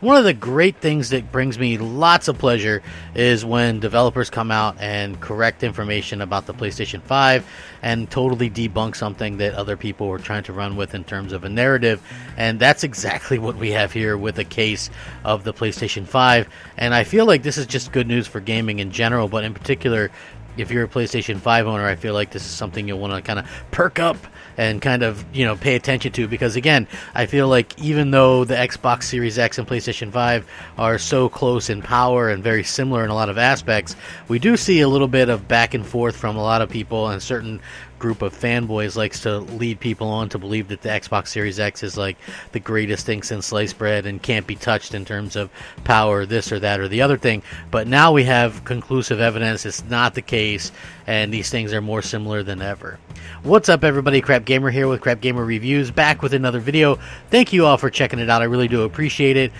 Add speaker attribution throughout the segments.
Speaker 1: One of the great things that brings me lots of pleasure is when developers come out and correct information about the PlayStation 5 and totally debunk something that other people were trying to run with in terms of a narrative. And that's exactly what we have here with a case of the PlayStation 5. And I feel like this is just good news for gaming in general, but in particular, if you're a PlayStation 5 owner, I feel like this is something you'll want to kind of perk up and kind of, pay attention to, because again, I feel like even though the Xbox Series X and PlayStation 5 are so close in power and very similar in a lot of aspects, we do see a little bit of back and forth from a lot of people, and a certain group of fanboys likes to lead people on to believe that the Xbox Series X is like the greatest thing since sliced bread and can't be touched in terms of power, this or that or the other thing. But now we have conclusive evidence it's not the case, and these things are more similar than ever. What's up, everybody? Crapgamer here with Crapgamer Reviews, back with another video. Thank you all for checking it out. I really do appreciate it.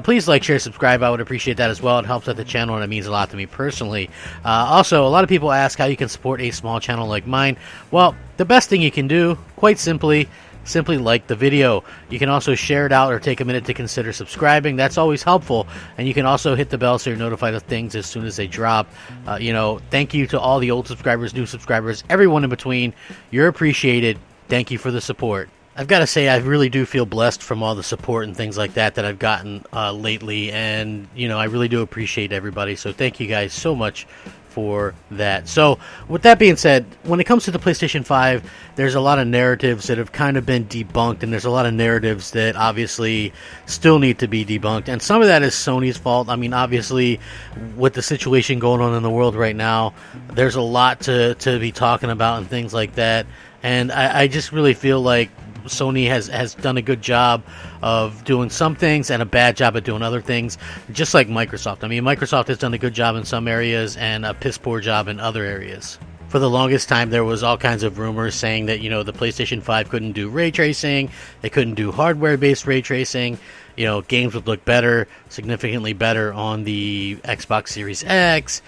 Speaker 1: Please like, share, subscribe. I would appreciate that as well. It helps out the channel, and it means a lot to me personally. Also, a lot of people ask how you can support a small channel like mine. Well, the best thing you can do, quite simply like the video. You can also share it out or take a minute to consider subscribing. That's always helpful. And you can also hit the bell so you're notified of things as soon as they drop. Thank you to all the old subscribers, new subscribers, everyone in between. You're appreciated. Thank you for the support. I've got to say, I really do feel blessed from all the support and things like that I've gotten lately. And, I really do appreciate everybody. So thank you guys so much for that. So with that being said, when it comes to the PlayStation 5, there's a lot of narratives that have kind of been debunked, and there's a lot of narratives that obviously still need to be debunked, and some of that is Sony's fault. I mean, obviously, with the situation going on in the world right now, there's a lot to be talking about and things like that, and I just really feel like Sony has done a good job of doing some things and a bad job at doing other things, just like Microsoft. I mean, Microsoft has done a good job in some areas and a piss poor job in other areas. For the longest time, there was all kinds of rumors saying that, the PlayStation 5 couldn't do ray tracing, they couldn't do hardware-based ray tracing, games would look better, significantly better on the Xbox Series X,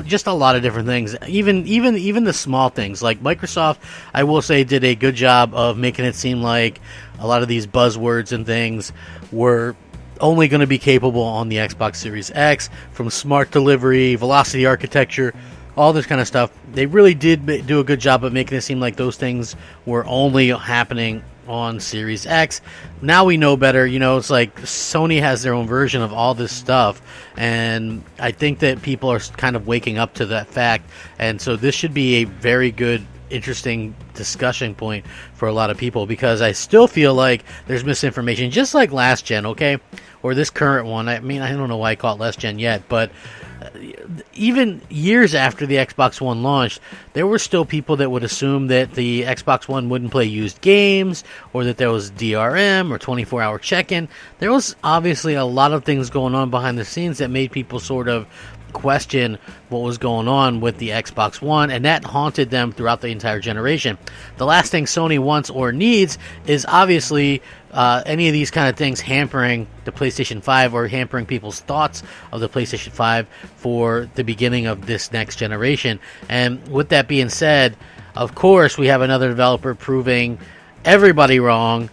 Speaker 1: just a lot of different things. Even the small things, like Microsoft, I will say, did a good job of making it seem like a lot of these buzzwords and things were only going to be capable on the Xbox Series X, from smart delivery, velocity architecture, all this kind of stuff. They really did do a good job of making it seem like those things were only happening on Series X. Now we know better. It's like Sony has their own version of all this stuff, and I think that people are kind of waking up to that fact, and so this should be a very good, interesting discussion point for a lot of people, because I still feel like there's misinformation, just like last gen, okay, or this current one. I mean, I don't know why I call it last gen yet, but even years after the Xbox One launched, there were still people that would assume that the Xbox One wouldn't play used games, or that there was DRM or 24-hour check-in. There was obviously a lot of things going on behind the scenes that made people sort of question what was going on with the Xbox One, and that haunted them throughout the entire generation. The last thing Sony wants or needs is obviously any of these kind of things hampering the PlayStation 5 or hampering people's thoughts of the PlayStation 5 for the beginning of this next generation. And with that being said, of course, we have another developer proving everybody wrong,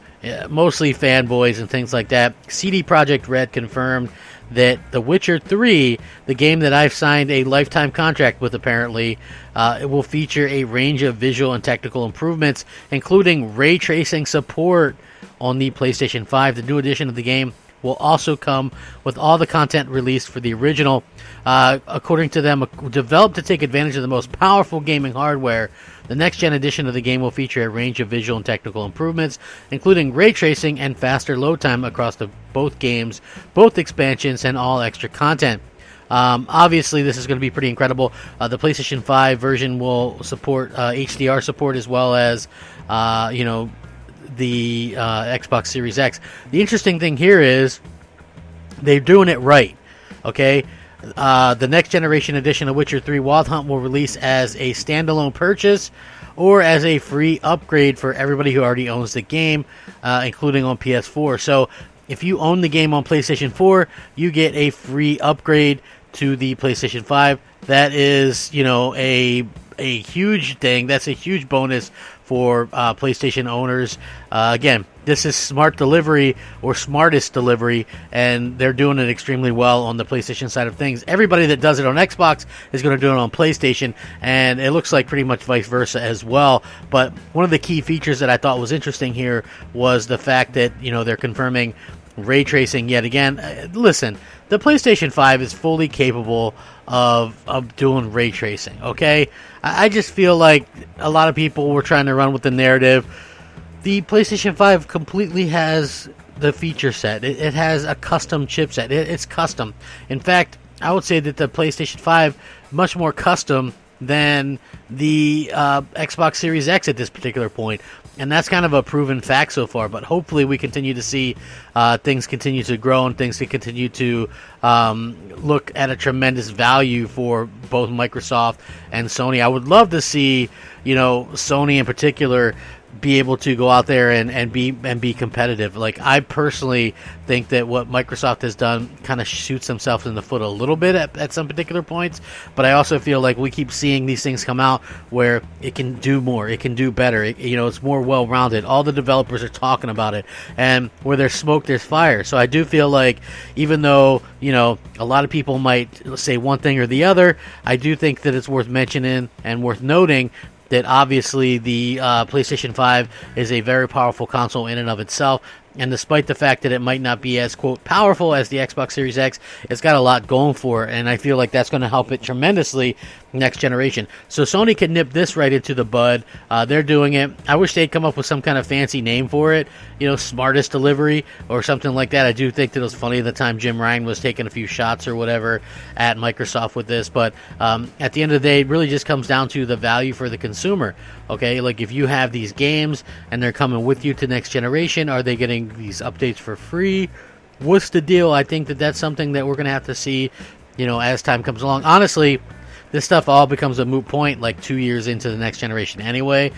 Speaker 1: mostly fanboys and things like that. CD Projekt Red confirmed that The Witcher 3, the game that I've signed a lifetime contract with apparently, it will feature a range of visual and technical improvements, including ray tracing support on the PlayStation 5. The new edition of the game will also come with all the content released for the original. According to them, developed to take advantage of the most powerful gaming hardware, the next-gen edition of the game will feature a range of visual and technical improvements, including ray tracing and faster load time across both games, both expansions, and all extra content. Obviously, this is going to be pretty incredible. The PlayStation 5 version will support HDR support, as well as, the Xbox Series X. The interesting thing here is they're doing it right, okay? The next generation edition of Witcher 3 Wild Hunt will release as a standalone purchase or as a free upgrade for everybody who already owns the game, including on PS4. So if you own the game on PlayStation 4, you get a free upgrade to the PlayStation 5. That is, a huge thing. That's a huge bonus for PlayStation owners. Again, this is smart delivery or smartest delivery, and they're doing it extremely well on the PlayStation side of things. Everybody that does it on Xbox is going to do it on PlayStation, and it looks like pretty much vice versa as well. But one of the key features that I thought was interesting here was the fact that, you know, they're confirming ray tracing yet again. Listen, the PlayStation 5 is fully capable of doing ray tracing, okay? I just feel like a lot of people were trying to run with the narrative. The PlayStation 5 completely has the feature set. It has a custom chipset. It's custom. In fact, I would say that the PlayStation 5 much more custom than the Xbox Series X at this particular point. And that's kind of a proven fact so far. But hopefully we continue to see things continue to grow and things to continue to look at a tremendous value for both Microsoft and Sony. I would love to see, you know, Sony in particular be able to go out there and be competitive. Like, I personally think that what Microsoft has done kind of shoots themselves in the foot a little bit at some particular points, but I also feel like we keep seeing these things come out where it can do more, it can do better, you know, it's more well-rounded. All the developers are talking about it, and where there's smoke, there's fire. So I do feel like, even though, you know, a lot of people might say one thing or the other, I do think that it's worth mentioning and worth noting that obviously the PlayStation 5 is a very powerful console in and of itself, and despite the fact that it might not be as, quote, powerful as the Xbox Series X, it's got a lot going for it, and I feel like that's going to help it tremendously next generation. So Sony can nip this right into the bud. They're doing it. I wish they'd come up with some kind of fancy name for it, you know, smartest delivery or something like that. I do think that it was funny at the time Jim Ryan was taking a few shots or whatever at Microsoft with this, but at the end of the day, it really just comes down to the value for the consumer. Okay, like, if you have these games and they're coming with you to next generation, are they getting these updates for free? What's the deal? I think that that's something that we're going to have to see, you know, as time comes along. Honestly, this stuff all becomes a moot point like 2 years into the next generation anyway.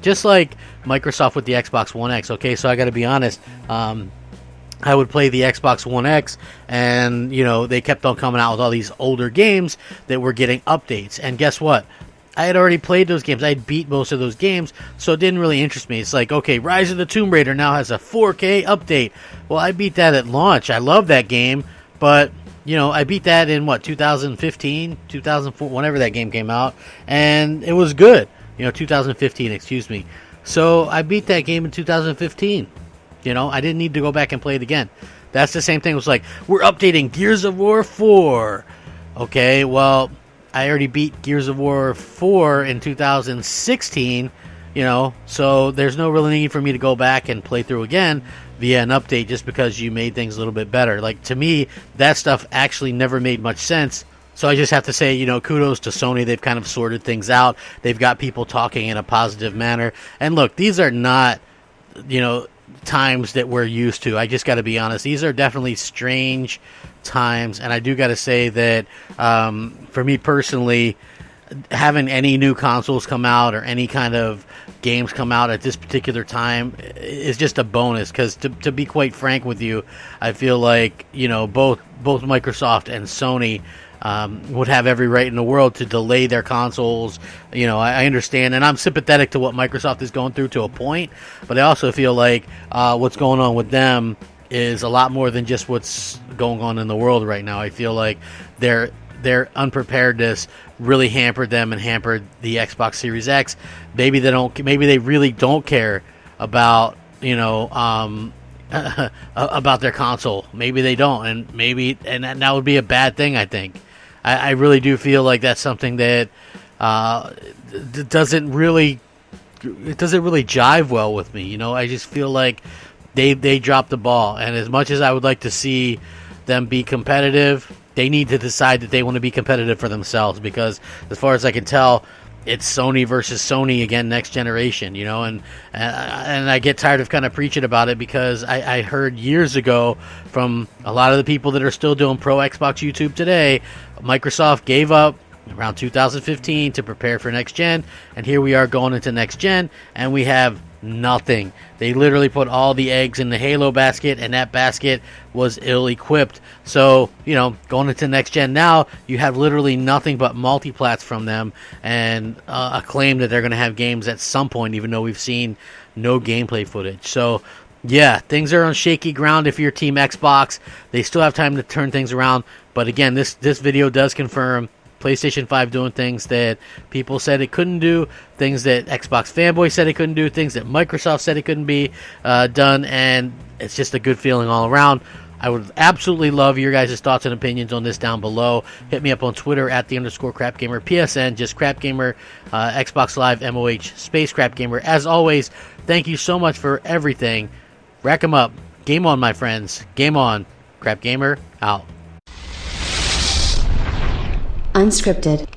Speaker 1: Just like Microsoft with the Xbox One X. Okay, so I got to be honest. I would play the Xbox One X, and, you know, they kept on coming out with all these older games that were getting updates. And guess what? I had already played those games. I had beat most of those games, so it didn't really interest me. It's like, okay, Rise of the Tomb Raider now has a 4K update. Well, I beat that at launch. I love that game, but, you know, I beat that in, 2015, 2004, whenever that game came out, and it was good. 2015, excuse me. So I beat that game in 2015. I didn't need to go back and play it again. That's the same thing. It was like, we're updating Gears of War 4. Okay, well, I already beat Gears of War 4 in 2016, so there's no real need for me to go back and play through again via an update just because you made things a little bit better. Like, to me, that stuff actually never made much sense. So I just have to say, kudos to Sony. They've kind of sorted things out. They've got people talking in a positive manner. And look, these are not, times that we're used to. I just got to be honest. These are definitely strange times. And I do got to say that for me personally, having any new consoles come out or any kind of games come out at this particular time is just a bonus, because to be quite frank with you, I feel like both Microsoft and Sony would have every right in the world to delay their consoles. I understand, and I'm sympathetic to what Microsoft is going through to a point, but I also feel like what's going on with them is a lot more than just what's going on in the world right now. I feel like their unpreparedness really hampered them and hampered the Xbox Series X. Maybe they really don't care about about their console. Maybe they don't, and that would be a bad thing. I think I really do feel like that's something that doesn't really jive well with me. I just feel like they dropped the ball, and as much as I would like to see them be competitive, they need to decide that they want to be competitive for themselves, because as far as I can tell, it's Sony versus Sony again next generation, and I get tired of kind of preaching about it, because I heard years ago from a lot of the people that are still doing pro Xbox YouTube today, Microsoft gave up around 2015 to prepare for next gen, and here we are going into next gen, and we have Nothing. They literally put all the eggs in the Halo basket, and that basket was ill-equipped. So, you know, going into next gen now, you have literally nothing but multiplats from them, and a claim that they're going to have games at some point, even though we've seen no gameplay footage. So, yeah, things are on shaky ground if you're Team Xbox. They still have time to turn things around. But again, this video does confirm PlayStation 5 doing things that people said it couldn't do, things that Xbox fanboys said it couldn't do, things that Microsoft said it couldn't be done, and it's just a good feeling all around. I would absolutely love your guys' thoughts and opinions on this down below. Hit me up on Twitter at @_Crapgamer, PSN, just Crapgamer, Xbox Live, MOH, space Crapgamer. As always, thank you so much for everything. Rack 'em up. Game on, my friends. Game on. Crapgamer, out.
Speaker 2: Unscripted.